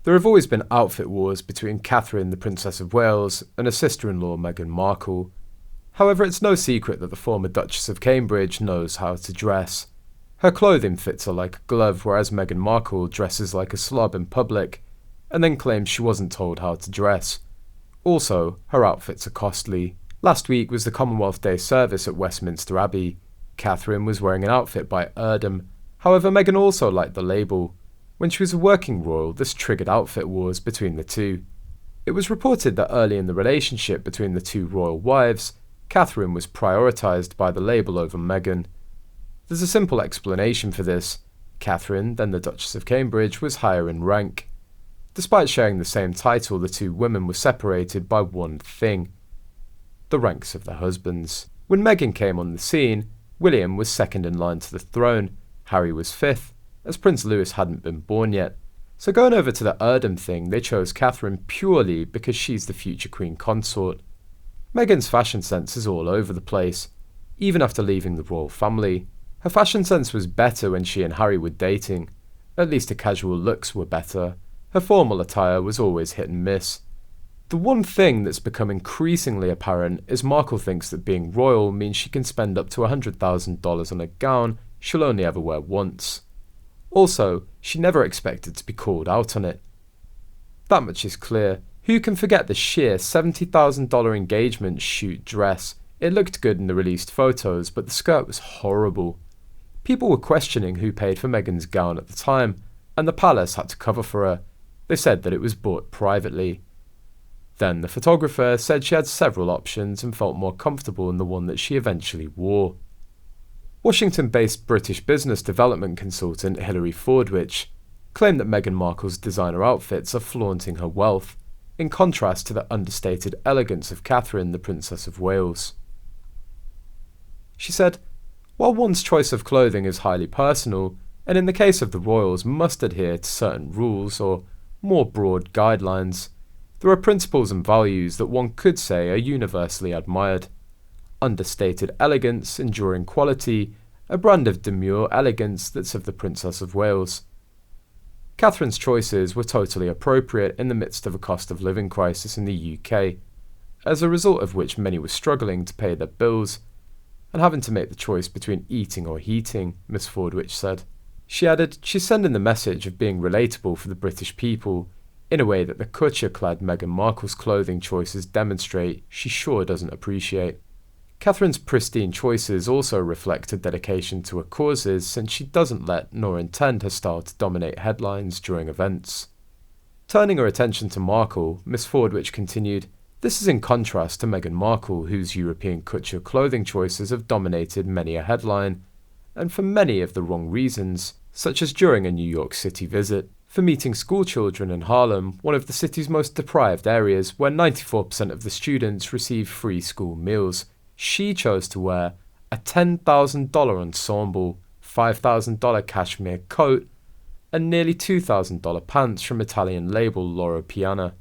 There have always been outfit wars between Catherine, the Princess of Wales, and her sister-in-law Meghan Markle. However, it's no secret that the former Duchess of Cambridge knows how to dress. Her clothing fits her like a glove, whereas Meghan Markle dresses like a slob in public, and then claims she wasn't told how to dress. Also, her outfits are costly. Last week was the Commonwealth Day service at Westminster Abbey. Catherine was wearing an outfit by Erdem. However, Meghan also liked the label. When she was a working royal, this triggered outfit wars between the two. It was reported that early in the relationship between the two royal wives, Catherine was prioritised by the label over Meghan. There's a simple explanation for this. Catherine, then the Duchess of Cambridge, was higher in rank. Despite sharing the same title, the two women were separated by one thing: the ranks of their husbands. When Meghan came on the scene, William was second in line to the throne, Harry was fifth, as Prince Louis hadn't been born yet. So going over to the Erdem thing, they chose Catherine purely because she's the future queen consort. Meghan's fashion sense is all over the place, even after leaving the royal family. Her fashion sense was better when she and Harry were dating. At least her casual looks were better. Her formal attire was always hit and miss. The one thing that's become increasingly apparent is Markle thinks that being royal means she can spend up to $100,000 on a gown she'll only ever wear once. Also, she never expected to be called out on it. That much is clear. Who can forget the sheer $70,000 engagement shoot dress? It looked good in the released photos, but the skirt was horrible. People were questioning who paid for Meghan's gown at the time, and the palace had to cover for her. They said that it was bought privately. Then the photographer said she had several options and felt more comfortable in the one that she eventually wore. Washington-based British business development consultant Hilary Fordwich claimed that Meghan Markle's designer outfits are flaunting her wealth, in contrast to the understated elegance of Catherine, the Princess of Wales. She said, "While one's choice of clothing is highly personal, and in the case of the royals must adhere to certain rules or more broad guidelines, there are principles and values that one could say are universally admired. Understated elegance, enduring quality, a brand of demure elegance that's of the Princess of Wales." Catherine's choices were totally appropriate in the midst of a cost of living crisis in the UK, as a result of which many were struggling to pay their bills and having to make the choice between eating or heating, Miss Fordwich said. She added, "She's sending the message of being relatable for the British people in a way that the couture-clad Meghan Markle's clothing choices demonstrate she sure doesn't appreciate." Catherine's pristine choices also reflect her dedication to her causes, since she doesn't let nor intend her style to dominate headlines during events. Turning her attention to Markle, Miss Fordwich continued, "This is in contrast to Meghan Markle, whose European couture clothing choices have dominated many a headline, and for many of the wrong reasons, such as during a New York City visit, for meeting schoolchildren in Harlem, one of the city's most deprived areas where 94% of the students receive free school meals. She chose to wear a $10,000 ensemble, $5,000 cashmere coat, and nearly $2,000 pants from Italian label Loro Piana.